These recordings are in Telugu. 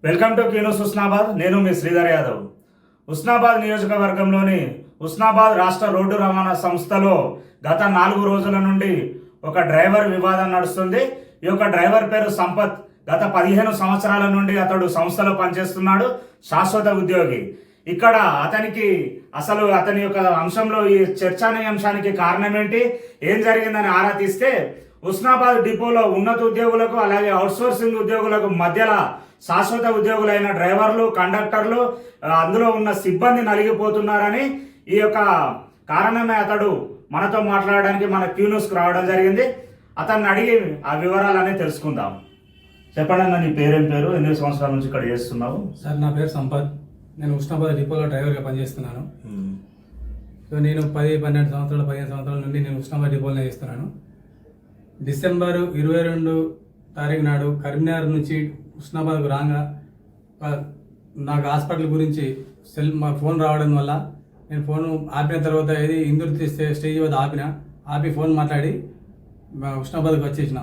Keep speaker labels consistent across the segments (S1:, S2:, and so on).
S1: Welcome to Q News Husnabad. నేను మీ శ్రీధర్ యాదవ్. హుస్నాబాద్ నియోజకవర్గంలోని హుస్నాబాద్ రాష్ట్ర రోడ్డు రవాణా సంస్థలో గత 4 రోజుల నుండి ఒక డ్రైవర్ వివాదం నడుస్తుంది. ఈ యొక్క డ్రైవర్ పేరు సంపత్. గత 15 సంవత్సరాల నుండి అతడు సంస్థలో పనిచేస్తున్నాడు, శాశ్వత ఉద్యోగి. ఇక్కడ అతని యొక్క అంశంలో ఈ చర్చానీయాంశానికి కారణం ఏంటి, ఏం జరిగిందని ఆరా తీస్తే హుస్నాబాద్ డిపోలో ఉన్నత ఉద్యోగులకు అలాగే అవుట్సోర్సింగ్ ఉద్యోగులకు మధ్యలో శాశ్వత ఉద్యోగులైన డ్రైవర్లు, కండక్టర్లు, అందులో ఉన్న సిబ్బంది నలిగిపోతున్నారని ఈ యొక్క కారణమే అతడు మనతో మాట్లాడడానికి మన క్యూన్యూస్కి రావడం జరిగింది. అతన్ని అడిగి ఆ వివరాలన్నీ తెలుసుకుందాం. చెప్పండి అన్న, నీ పేరేం పేరు, ఎన్ని సంవత్సరాల నుంచి ఇక్కడ చేస్తున్నావు?
S2: సార్, నా పేరు సంపత్. నేను హుస్నాబాద్ డిపోలో డ్రైవర్గా పనిచేస్తున్నాను. సో నేను 15 సంవత్సరాల నుండి నేను హుస్నాబాద్ డిపోలో చేస్తున్నాను. డిసెంబర్ 22 తారీఖు నాడు కరీంనగర్ నుంచి హుస్నాబాద్కు రాగా నాకు హాస్పిటల్ గురించి మా ఫోన్ రావడం వల్ల నేను ఫోన్ ఆపిన తర్వాత ఏది ఇందూరు స్టేజ్ వద్ద ఆపి ఫోన్ మాట్లాడి హుస్నాబాద్కి వచ్చేసిన.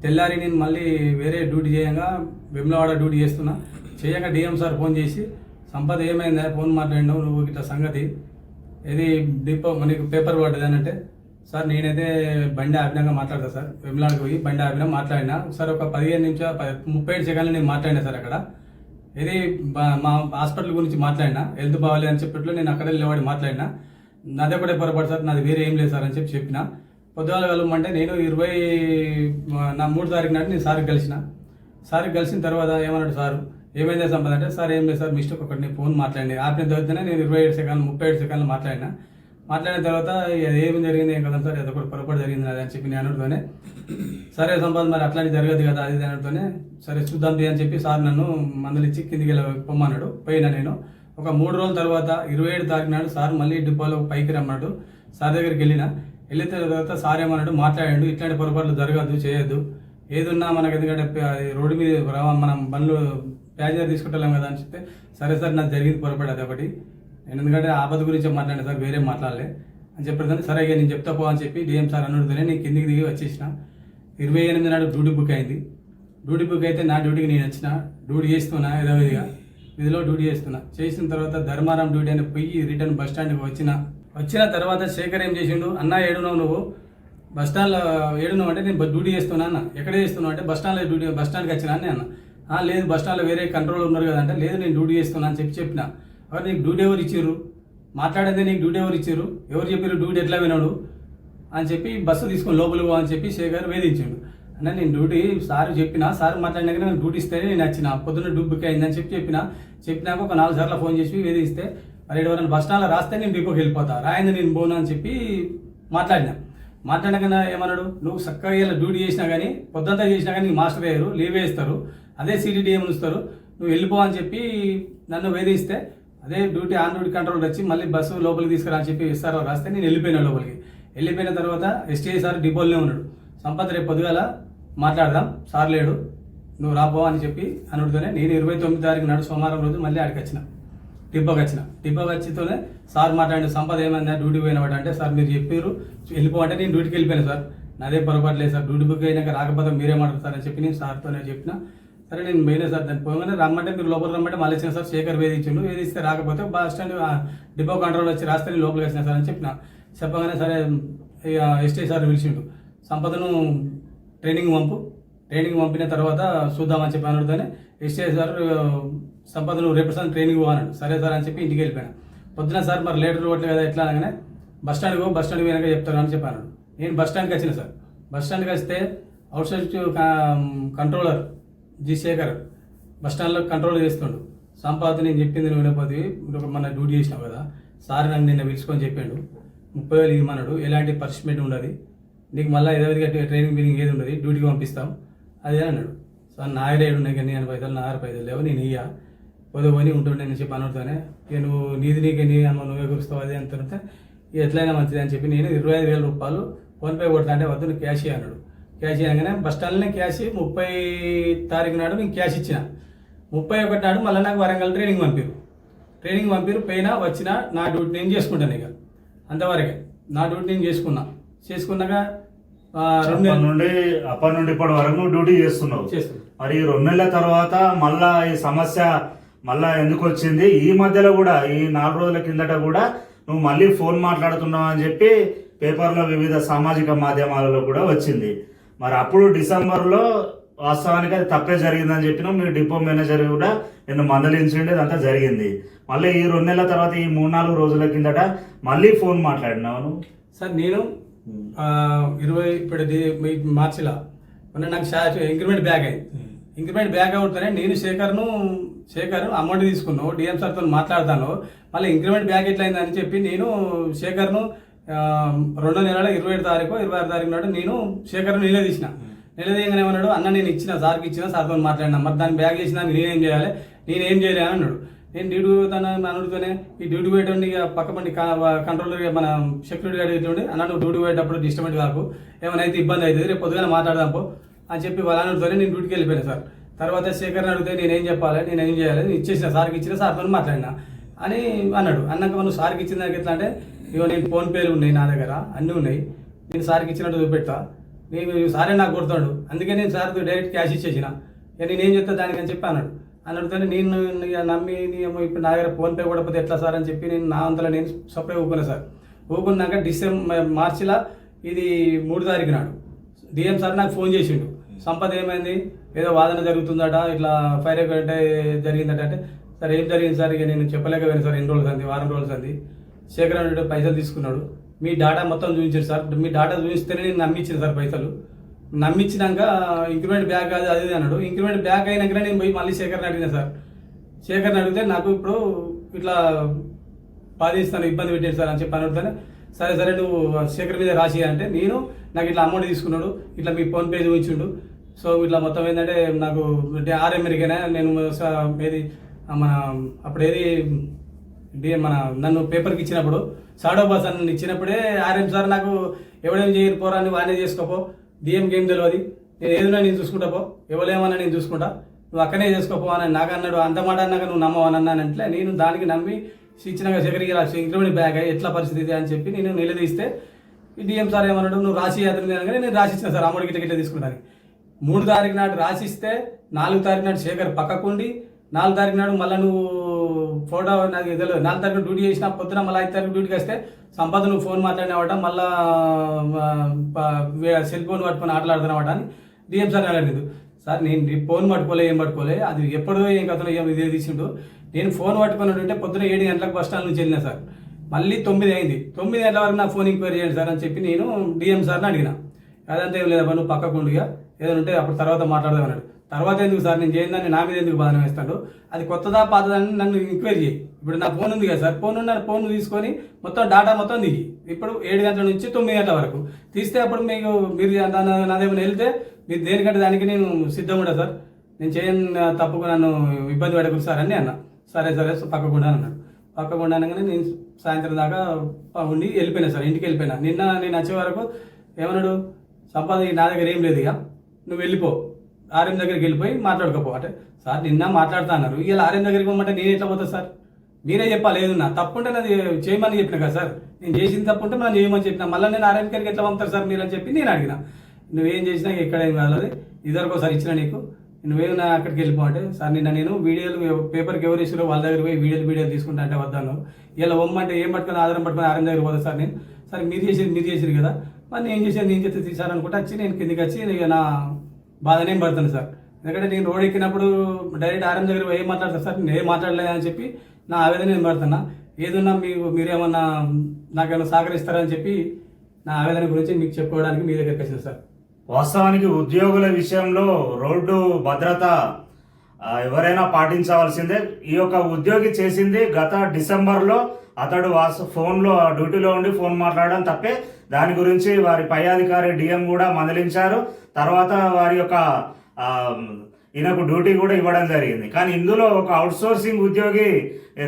S2: తెల్లారి నేను మళ్ళీ వేరే డ్యూటీ చేయంగా వెమ్లవాడ డ్యూటీ చేయగా డిఎం సార్ ఫోన్ చేసి, సంపద ఏమైందా, ఫోన్ మాట్లాడినావు నువ్వు ఇట్లా సంగతి, ఏది డిపో మనకి పేపర్ పడ్డది అని అంటే, సార్ నేనైతే బండి ఆపినాక మాట్లాడతా సార్, వెమ్లాడికి పోయి బండి ఆపినా మాట్లాడినా సార్, ఒక 15 నిమిషాలు 37 సెకండ్లు నేను మాట్లాడినా సార్. అక్కడ ఇది మా హాస్పిటల్ గురించి మాట్లాడినా, హెల్త్ బాగాలేదు అని చెప్పట్లో నేను అక్కడ నిలబడి మాట్లాడినా. నాదే కూడా పొరపాటు సార్, నాది వేరే ఏం లేదు సార్ అని చెప్పిన. పొద్దుగాల కలవమంటే నేను 3 తారీఖు నాటి నేను సార్కి కలిసిన తర్వాత ఏమన్నాడు సారు, ఏమైందా సంపద అంటే, సార్ ఏం లేదు సార్, మిస్టేక్ ఒకటి నేను ఫోన్ మాట్లాడి ఆపిన తర్వాతనే నేను 37 సెకండ్లు మాట్లాడిన తర్వాత ఏమి జరిగింది ఏం కదా సార్, ఏదో ఒకటి పొరపాటు జరిగింది అని చెప్పి నేను అనడంతోనే, సరే సంపద మరి అట్లాంటి జరగదు కదా అది అనడంతోనే, సరే చూద్దాం అని చెప్పి సార్ నన్ను మందులిచ్చి కిందికి పొమ్మన్నాడు. పోయినా నేను ఒక 3 రోజుల తర్వాత 27 తారీఖు నాడు సార్ మళ్ళీ డిపోలో పైకి రమ్మన్నాడు. సార్ దగ్గరికి వెళ్ళిన తర్వాత సార్ ఏమన్నాడు, మాట్లాడాడు, ఇట్లాంటి పొరపాట్లు జరగద్దు, చేయొద్దు, ఏదున్నా మనకు ఎందుకంటే రోడ్డు మీద మనం బండ్లు ప్యాసింజర్ తీసుకుంటాం కదా అని చెప్తే, సరే సార్ నాకు జరిగింది పొరపాటు అది ఒకటి, నేను ఎందుకంటే ఆపద గురించి మాట్లాడినా సార్, వేరే మాట్లాడలే అని చెప్పేదాన్ని. సరే ఇక నేను చెప్తా పో అని చెప్పి డిఎం సార్ అన్నడుతోనే నేను కిందికి దిగి వచ్చేసిన. 28 నాడు డ్యూటీ బుక్ అయింది. డ్యూటీ బుక్ అయితే నా డ్యూటీకి నేను వచ్చిన, డ్యూటీ చేస్తున్నా యథావిధిగా విధిలో డ్యూటీ చేసిన తర్వాత ధర్మారం డ్యూటీ అని పోయి రిటర్న్ బస్ స్టాండ్కి వచ్చిన తర్వాత శేఖర్ ఏం చేసిండు, అన్న ఏడున్నావు నువ్వు, బస్ స్టాండ్లో ఏడున్నావు అంటే, నేను డ్యూటీ చేస్తున్నా అన్న. ఎక్కడ చేస్తున్నావు అంటే, బస్ స్టాండ్కి వచ్చినా అని అన్న. లేదు బస్ స్టాండ్లో వేరే కంట్రోల్ ఉన్నారు కదా అంటే, లేదు నేను డ్యూటీ చేస్తున్నా అని చెప్పిన. ఎవరు నీకు డ్యూటీ ఎవరు ఇచ్చారు, మాట్లాడిందే నీకు డ్యూటీ ఎవరు ఇచ్చారు, ఎవరు చెప్పారు డ్యూటీ ఎట్లా వినాడు అని చెప్పి బస్సు తీసుకొని లోపలికి పో అని చెప్పి శేఖర్ వేధించాడు. అంటే నేను డ్యూటీ సార్ చెప్పిన, సార్ మాట్లాడినాక నేను డ్యూటీ ఇస్తేనే నేను వచ్చిన, పొద్దున్న డ్యూటీ బుక్ అయిందని చెప్పినాక ఒక 4 సార్లు ఫోన్ చేసి వేధిస్తే, మరి ఎవరైనా బస్ స్టాండ్లో రాస్తే నేను డిపోకి వెళ్ళిపోతా, రాయింది నేను పోను అని చెప్పి మాట్లాడినాక ఏమన్నాడు, నువ్వు చక్కగా ఇలా డ్యూటీ చేసినా కానీ పొద్దుంతా చేసినా కానీ మాస్టర్ అయ్యారు, లీవ్ వేస్తారు, అదే సిటీడీఎం ఇస్తారు, నువ్వు వెళ్ళిపో అని చెప్పి నన్ను వేధిస్తే, అదే ఆన్ డ్యూటీ కంట్రోల్ వచ్చి మళ్ళీ బస్సు లోపలికి తీసుకురా అని చెప్పి ఇస్తారో రాస్తే నేను వెళ్ళిపోయినా లోపలికి. వెళ్ళిపోయిన తర్వాత ఎస్టీఐ సార్ డిపోలోనే ఉన్నాడు. సంపత్ రేపు పొద్దుగాల మాట్లాడదాం, సార్ లేడు, నువ్వు రాబో అని చెప్పి అనుడితోనే నేను 29 తారీఖు నాడు సోమవారం రోజు మళ్ళీ ఆడికి వచ్చిన, డిపోకి వచ్చితోనే సార్ మాట్లాడిన, సంపద ఏమైందా డ్యూటీ పోయినవాడు అంటే, సార్ మీరు చెప్పారు వెళ్ళిపో అంటే నేను డ్యూటీకి వెళ్ళిపోయాను సార్, నాదే పొరపాటు లేదు సార్, డ్యూటీ బుక్ అయినాక రాకపోతే మీరే మాట్లాడతారని చెప్పి నేను సార్తోనే చెప్పిన. సరే నేను పోయినా సార్, దాన్ని పోగానే రమ్మంటే మీరు లోపల రమ్మంటే మళ్ళీ వచ్చిన సార్, శేఖర్ వేధిస్తే రాకపోతే బస్ స్టాండ్ డిపో కంట్రోల్ వచ్చి రాస్తే నేను లోపలికి వచ్చిన సార్ అని చెప్పగానే సరే ఎస్టీ సార్ పిలిచిండు, సంపదను ట్రైనింగ్ పంపిన తర్వాత చూద్దామని చెప్పి అనడుతోనే ఎస్టీ సార్ సంపదను రేపు సార్ ట్రైనింగ్ అన్నాడు. సరే సార్ అని చెప్పి ఇంటికి వెళ్ళిపోయాను. పొద్దున సార్ మరి లేటర్ ఇవ్వట్లేదు కదా ఎట్లా అనగానే, బస్ స్టాండ్కి పోయినాక చెప్తారు అని చెప్పాను. నేను బస్ స్టాండ్కి వచ్చిన సార్, బస్ స్టాండ్కి వస్తే outside controller G Shekhar bus స్టాండ్లో కంట్రోల్ చేస్తుండు. సంపాదన నేను చెప్పింది నువ్వు వినకపోతే, మన డ్యూటీ చేసినావు కదా, సార్ నాకు నిన్న పిలుచుకొని చెప్పాడు, 30,000 ఇవ్వమన్నాడు, ఎలాంటి పనిష్మెంట్ ఉండదు, నీకు మళ్ళీ ఏదోవిధిగా ట్రైనింగ్ ఏది ఉండదు, డ్యూటీకి పంపిస్తాం అదే అన్నాడు. సార్ నా దగ్గర ఉన్నాయి కానీ 80 పైసలు, నా 6 పైసలు లేవు, నేను ఇయ్య పోనీ ఉంటుండే అని చెప్పి అనడుతోనే, ఇక నువ్వు నీకే అమ్మ నువ్వే గురుస్తావు అదే అంటుంటే, ఎట్లయినా మంచిది అని చెప్పి నేను 25,000 రూపాయలు ఫోన్పే కొడతా అంటే, వద్దు నువ్వు క్యాష్ అన్నాడు. క్యాష్ అనగానే బస్ స్టాండ్లోనే క్యాష్ 30 తారీఖు నాడు నేను క్యాష్ ఇచ్చిన. 31 నాడు మళ్ళీ నాకు వరంగల్ ట్రైనింగ్ పంపిరు పోయినా వచ్చినా నా డ్యూటీ నేను చేసుకుంటాను. ఇక అంతవరకే నా డ్యూటీ నేను చేసుకున్నాక
S1: అప్పటి నుండి ఇప్పటి వరకు నువ్వు డ్యూటీ చేస్తున్నావు.
S2: చేస్తున్నాను.
S1: మరి ఈ 2 నెలల తర్వాత మళ్ళా ఈ సమస్య మళ్ళా ఎందుకు వచ్చింది? ఈ మధ్యలో కూడా ఈ 4 రోజుల కిందట కూడా నువ్వు మళ్ళీ ఫోన్ మాట్లాడుతున్నావు అని చెప్పి పేపర్లో వివిధ సామాజిక మాధ్యమాలలో కూడా వచ్చింది. మరి అప్పుడు డిసెంబర్లో వాస్తవానికి అది తప్పే జరిగిందని చెప్పినా మీ డిపో మేనేజర్ కూడా నిన్ను మందలించిండి, అదంతా జరిగింది. మళ్ళీ ఈ 2 నెలల తర్వాత ఈ 3-4 రోజుల కిందట మళ్ళీ ఫోన్ మాట్లాడినావు నువ్వు.
S2: సార్ నేను 20 ఇప్పుడు మార్చిలో మొన్న నాకు ఇంక్రిమెంట్ బ్యాక్ అయింది. ఇంక్రిమెంట్ బ్యాక్ అవుతానే నేను శేఖర్ అమౌంట్ తీసుకున్నావు, డిఎం సార్తో మాట్లాడతాను, మళ్ళీ ఇంక్రిమెంట్ బ్యాక్ ఎట్లయింది అని చెప్పి నేను శేఖర్ను 2వ నెల 27 తారీఖు 26 తారీఖు నాడు నేను శేఖర్ను నిలదీసిన. నిలదీయగానే ఏమన్నాడు, అన్న నేను సార్కి ఇచ్చిన, సార్తో మాట్లాడినా, మరి దాన్ని బ్యాక్ చేసిన నేనేం చేయాలి, నేనేం చేయలే అని అన్నాడు. నేను డ్యూటీ పోతాను అనుడితోనే ఈ డ్యూటీ పోయేటండి ఇక పక్క పండి కంట్రోలర్ మన సెక్యూరిటీ గార్డ్ ఇటువంటి అన్న నువ్వు డ్యూటీ పోయేటప్పుడు డిస్టర్బెంట్ కాకు, ఏమైనా అయితే ఇబ్బంది అవుతుంది, రేపు పొద్దుగానే మాట్లాడదాంపో అని చెప్పి వాళ్ళ అనుడితోనే నేను డ్యూటీకి వెళ్ళిపోయాను సార్. తర్వాత శేఖర్ని అడిగితే నేనేం చెప్పాలి, నేనేం చేయాలి, నేను ఇచ్చేసిన సార్కి ఇచ్చిన, సార్తో మాట్లాడినా అని అన్నాడు. అన్నాక మనం సార్కి ఇచ్చిన దానికి ఎట్లా అంటే ఇగో నేను ఫోన్పేలు ఉన్నాయి నా దగ్గర, అన్నీ ఉన్నాయి, నేను సార్కి ఇచ్చినట్టు చూపెడతా, నేను సారే నాకు కొడతాడు, అందుకే నేను సార్తో డైరెక్ట్ క్యాష్ ఇచ్చేసిన, నేనేం చెప్తా దానికి అని చెప్పి అన్నాడు. అని అడిగితే నేను నమ్మి ఇప్పుడు నా దగ్గర ఫోన్పే కూడా పోతే ఎట్లా సార్ అని చెప్పి నేను నా అంతలో నేను సపరేట్ ఊకున్నా సార్. ఊకున్నాక మార్చిలో ఇది 3 తారీఖు నాడు డిఎం సార్ నాకు ఫోన్ చేసిండు, సంపద ఏమైంది, ఏదో వాదన జరుగుతుందట, ఇట్లా ఫైర్ అంటే జరిగిందట అంటే, సార్ ఏం జరిగింది సార్, ఇక నేను చెప్పలేకపోయాను సార్, ఎన్ని రోజులు అంది, వారం రోజులు అంది, శేఖర్ అన్నాడు పైసలు తీసుకున్నాడు, మీ డాటా మొత్తం చూపించారు సార్, మీ డాటా చూపిస్తేనే నేను నమ్మించిన సార్ పైసలు, నమ్మించినాక ఇంక్రిమెంట్ బ్యాక్ అది అది అన్నాడు. ఇంక్రిమెంట్ బ్యాక్ అయినాక నేను పోయి మళ్ళీ శేఖర్ని అడిగినా సార్. శేఖర్ని అడిగితే నాకు ఇప్పుడు ఇట్లా బాధిస్తాను, ఇబ్బంది పెట్టాను సార్ అని చెప్పి అడుగుతానే, సరే సరే నువ్వు శేఖర్ మీద రాసి అంటే, నేను నాకు ఇట్లా అమౌంట్ తీసుకున్నాడు, ఇట్లా మీ ఫోన్పే చూపించుండు, సో ఇట్లా మొత్తం ఏంటంటే నాకు ఆర్ఎంఎరికైనా నేను ఏది మన అప్పుడు ఏది మన నన్ను పేపర్కి ఇచ్చినప్పుడు షాడో బాస్ అని ఇచ్చినప్పుడే ఆర్ఎం సార్ నాకు ఎవడేం చేయరు పోరా అని వానే చేసుకోపో, డిఎం గేమ్ తెలియదు, నేను ఏదైనా నేను చూసుకుంటా పో, ఎవరేమన్నా నేను చూసుకుంటా, నువ్వు అక్కనే చేసుకోపో అని నాకు అన్నాడు. అంత మాట అన్నాక నువ్వు నమ్మవని అన్నానంటే నేను దానికి నమ్మి ఇచ్చినాక శేఖరికి ఇంక్రిమెంట్ బ్యాగ్ అయ్యి ఎట్లా పరిస్థితి అని చెప్పి నేను నిలదీస్తే డిఎం సార్ ఏమన్నాడు, నువ్వు రాసి అతని అనగానే నేను రాసిచ్చిన సార్ అమౌంట్ గిట్ట తీసుకుంటాను. 3 తారీఖు నాడు రాసిస్తే 4 తారీఖు నాడు శేఖర్ పక్కకుండి 4 తారీఖు నాడు మళ్ళీ నువ్వు ఫోటో నాకు తెలియదు, 4 తారీఖు డ్యూటీ చేసిన పొద్దున మళ్ళీ 5 తారీఖు డ్యూటీకి వస్తే సంపద నువ్వు ఫోన్ మాట్లాడినవాట, మళ్ళా సెల్ ఫోన్ పట్టుకొని ఆటలాడుతున్నావాట అని డిఎం సార్ అడిగింది. సార్ నేను ఫోన్ పట్టుకోలే, ఏం పట్టుకోలే, అది ఎప్పుడో ఏం కథలో ఏం ఇదే తీసిండు, నేను ఫోన్ పట్టుకొని ఉంటే పొద్దున 7 గంటలకు బస్ స్టాండ్ నుంచి వెళ్ళినా సార్, మళ్ళీ 9 అయింది, 9 గంటల వరకు నా ఫోన్ ఎంక్వైరీ చేయండి సార్ అని చెప్పి నేను డిఎం సార్ని అడిగిన. అదంతా ఏం లేదా నువ్వు పక్కకుండిగా ఏదైనా ఉంటే అప్పుడు తర్వాత మాట్లాడదాం అన్నాడు. తర్వాత ఎందుకు సార్ నేను చేయిందని నా మీద ఎందుకు బాధ వేస్తాడు, అది కొత్తదా పాతదని నన్ను ఎంక్వైరీ చేయి, ఇప్పుడు నా ఫోన్ ఉంది కదా సార్, ఫోన్ తీసుకొని మొత్తం డాటా మొత్తం దిగి ఇప్పుడు 7 గంటల నుంచి 9 గంటల వరకు తీస్తే అప్పుడు మీకు మీరు నాదేమైనా వెళ్తే మీరు దేనికంటే దానికి నేను సిద్ధం కూడా సార్, నేను చేయని తప్పుకు నన్ను ఇబ్బంది పడకూడదు సార్ అని అన్న. సరే సరే పక్కకుండా అన్నాడు. పక్కకుండా అనగానే నేను సాయంత్రం దాకా ఉండి వెళ్ళిపోయినా సార్, ఇంటికి వెళ్ళిపోయినా. నిన్న నేను వచ్చే వరకు ఏమన్నాడు, సంపాద నా దగ్గర ఏం లేదు, ఇక నువ్వు వెళ్ళిపో, ఆర్ఎం దగ్గరికి వెళ్ళిపోయి మాట్లాడుకోపో అంటే, సార్ నిన్న మాట్లాడుతా అన్నారు, ఇలా ఆర్ఎం దగ్గరికి పోమంటే నేను ఎట్లా పోతా సార్, మీరే చెప్పాలి, ఏదున్నా తప్పుంటే నాది చేయమని చెప్పిన కదా సార్, నేను చేసింది తప్పుంటే మనం చేయమని చెప్పిన, మళ్ళీ నేను ఆర్ఎం దగ్గరికి ఎట్లా పంపుతారు సార్ మీరు అని చెప్పి నేను అడిగిన. నువ్వేం చేసినా ఎక్కడ ఏం కాదు, ఇద్దరికోసారి ఇచ్చిన నీకు, నువ్వేమైనా అక్కడికి వెళ్ళిపో అంటే, సార్ నిన్న నేను వీడియోలు పేపర్కి ఎవరు ఇచ్చిరో వాళ్ళ దగ్గర పోయి వీడియోలు తీసుకుంటా అంటే వద్దాను, ఇలా ఒమ్మంటే ఏం పట్టుకొని ఆధారం పట్టుకొని ఆర్ఎం దగ్గర పోతా సార్ నేను, సరే మీరు చేసిరు కదా, మరి నేను చేసేది నేను చేస్తే తీసారనుకుంటే వచ్చి నేను కిందికి వచ్చి ఇక నా బాధనేం పడుతుంది సార్, ఎందుకంటే నేను రోడ్ ఎక్కినప్పుడు డైరెక్ట్ ఆర్ఎం దగ్గర ఏం మాట్లాడతాను సార్, నేను ఏం మాట్లాడలేదు అని చెప్పి నా ఆవేదన నేను పడుతున్నా, ఏదన్నా మీరేమన్నా నాకేమైనా సహకరిస్తారని చెప్పి నా ఆవేదన గురించి మీకు చెప్పుకోవడానికి మీ దగ్గరికి వచ్చింది సార్.
S1: వాస్తవానికి ఉద్యోగుల విషయంలో రోడ్డు భద్రత ఎవరైనా పాటించవలసిందే. ఈ యొక్క ఉద్యోగి చేసింది గత డిసెంబర్లో అతడు ఫోన్లో డ్యూటీలో ఉండి ఫోన్ మాట్లాడడం తప్పే. దాని గురించి వారి పై అధికారి డిఎం కూడా మందలించారు. తర్వాత వారి యొక్క ఈయనకు డ్యూటీ కూడా ఇవ్వడం జరిగింది. కానీ ఇందులో ఒక అవుట్సోర్సింగ్ ఉద్యోగి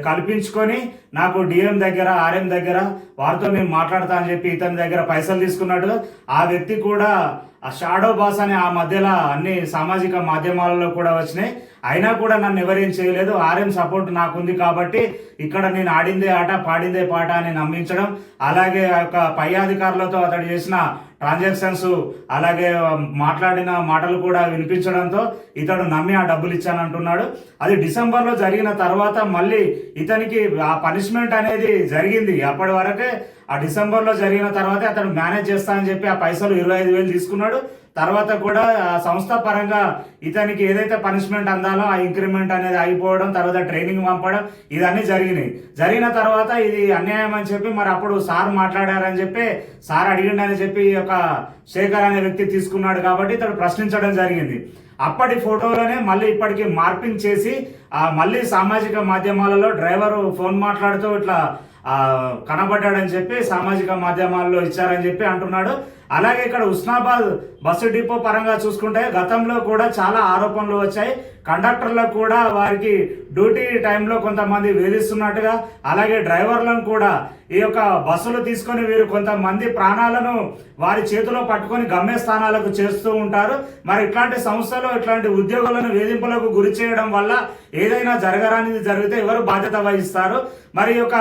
S1: కల్పించుకొని నాకు డిఎం దగ్గర ఆర్ఎం దగ్గర వారితో నేను మాట్లాడతా అని చెప్పి ఇతని దగ్గర పైసలు తీసుకున్నట్టుగా ఆ వ్యక్తి కూడా ఆ షాడో బాస్ అని ఆ మధ్యలో అన్ని సామాజిక మాధ్యమాలలో కూడా వచ్చినాయి. అయినా కూడా నన్ను ఎవరేం చేయలేదు, ఆర్ఎం సపోర్ట్ నాకుంది కాబట్టి ఇక్కడ నేను ఆడిందే ఆట పాడిందే పాట అని నమ్మించడం, అలాగే ఆ యొక్క పై అధికారులతో అతడు చేసిన ట్రాన్సాక్షన్స్ అలాగే మాట్లాడిన మాటలు కూడా వినిపించడంతో ఇతడు నమ్మి ఆ డబ్బులు ఇచ్చానంటున్నాడు. అది డిసెంబర్లో జరిగిన తర్వాత మళ్ళీ ఇతనికి ఆ పనిష్మెంట్ అనేది జరిగింది. అప్పటి వరకే ఆ డిసెంబర్లో జరిగిన తర్వాత అతను మేనేజ్ చేస్తానని చెప్పి ఆ పైసలు 25,000 తీసుకున్నాడు. తర్వాత కూడా ఆ సంస్థ పరంగా ఇతనికి ఏదైతే పనిష్మెంట్ అందాలో ఆ ఇంక్రిమెంట్ అనేది అయిపోవడం, తర్వాత ట్రైనింగ్ పంపడం ఇదన్నీ జరిగినాయి. జరిగిన తర్వాత ఇది అన్యాయం అని చెప్పి మరి అప్పుడు సార్ మాట్లాడారని చెప్పి సార్ అడిగిండని చెప్పి ఈ యొక్క శేఖర్ అనే వ్యక్తి తీసుకున్నాడు కాబట్టి ఇతడు ప్రశ్నించడం జరిగింది. అప్పటి ఫోటోలోనే మళ్ళీ ఇప్పటికి మార్పింగ్ చేసి మళ్ళీ సామాజిక మాధ్యమాలలో డ్రైవరు ఫోన్ మాట్లాడుతూ ఇట్లా కనబడ్డాడని చెప్పి సామాజిక మాధ్యమాల్లో ఇచ్చారని చెప్పి అంటున్నాడు. అలాగే ఇక్కడ ఉస్నాబాద్ బస్సు డిపో పరంగా చూసుకుంటే గతంలో కూడా చాలా ఆరోపణలు వచ్చాయి. కండక్టర్లకు కూడా వారికి డ్యూటీ టైంలో కొంతమంది వేధిస్తున్నట్టుగా, అలాగే డ్రైవర్లను కూడా ఈ యొక్క బస్సులు తీసుకొని వీరు కొంతమంది ప్రాణాలను వారి చేతిలో పట్టుకొని గమ్యస్థానాలకు చేస్తూ ఉంటారు. మరి ఇట్లాంటి సంస్థలు ఇట్లాంటి ఉద్యోగులను వేధింపులకు గురి చేయడం వల్ల ఏదైనా జరగరానిది జరిగితే ఎవరు బాధ్యత వహిస్తారు? మరి ఈ యొక్క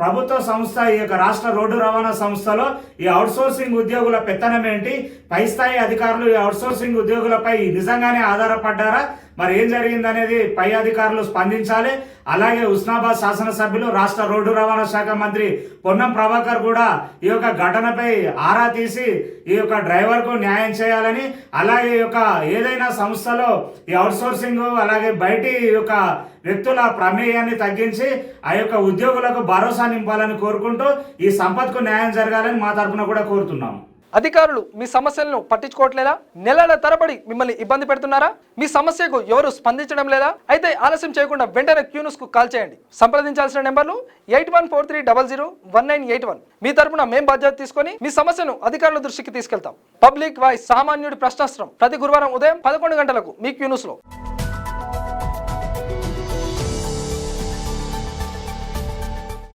S1: ప్రభుత్వ సంస్థ ఈ యొక్క రాష్ట్ర రోడ్డు రవాణా సంస్థలో ఈ అవుట్సోర్సింగ్ ఉద్యోగుల పెత్తనం ఏంటి? పై స్థాయి అధికారులు ఈ అవుట్సోర్సింగ్ ఉద్యోగులపై నిజంగానే ఆధారపడ్డారా? మరి ఏం జరిగింది అనేది పై అధికారులు స్పందించాలి. అలాగే ఉస్నాబాద్ శాసనసభ్యులు రాష్ట్ర రోడ్డు రవాణా శాఖ మంత్రి పొన్నం ప్రభాకర్ కూడా ఈ యొక్క ఘటనపై ఆరా తీసి ఈ యొక్క డ్రైవర్కు న్యాయం చేయాలని, అలాగే ఈ యొక్క ఏదైనా సంస్థలో ఈ అవుట్సోర్సింగ్ అలాగే బయటి యొక్క వ్యక్తుల ప్రమేయాన్ని తగ్గించి ఆ యొక్క ఉద్యోగులకు భరోసా నింపాలని కోరుకుంటూ ఈ సంపత్కు న్యాయం జరగాలని మా తరఫున కూడా కోరుతున్నాం.
S3: అధికారులు మీ సమస్యలను పట్టించుకోవట్లేదా? నెలల తరబడి మిమ్మల్ని ఇబ్బంది పెడుతున్నారా? మీ సమస్యకు ఎవరు స్పందించడం లేదా? అయితే ఆలస్యం చేయకుండా వెంటనే క్యూన్యూస్ కు కాల్ చేయండి. సంప్రదించాల్సిన నెంబర్లు 8143001981. మీ తరపున మేం బాధ్యత తీసుకొని మీ సమస్యను అధికారుల దృష్టికి తీసుకెళ్తాం. పబ్లిక్ వాయిస్, సామాన్యుడి ప్రశ్నాస్త్రం, ప్రతి గురువారం ఉదయం 11 గంటలకు మీ క్యూన్యూస్ లో.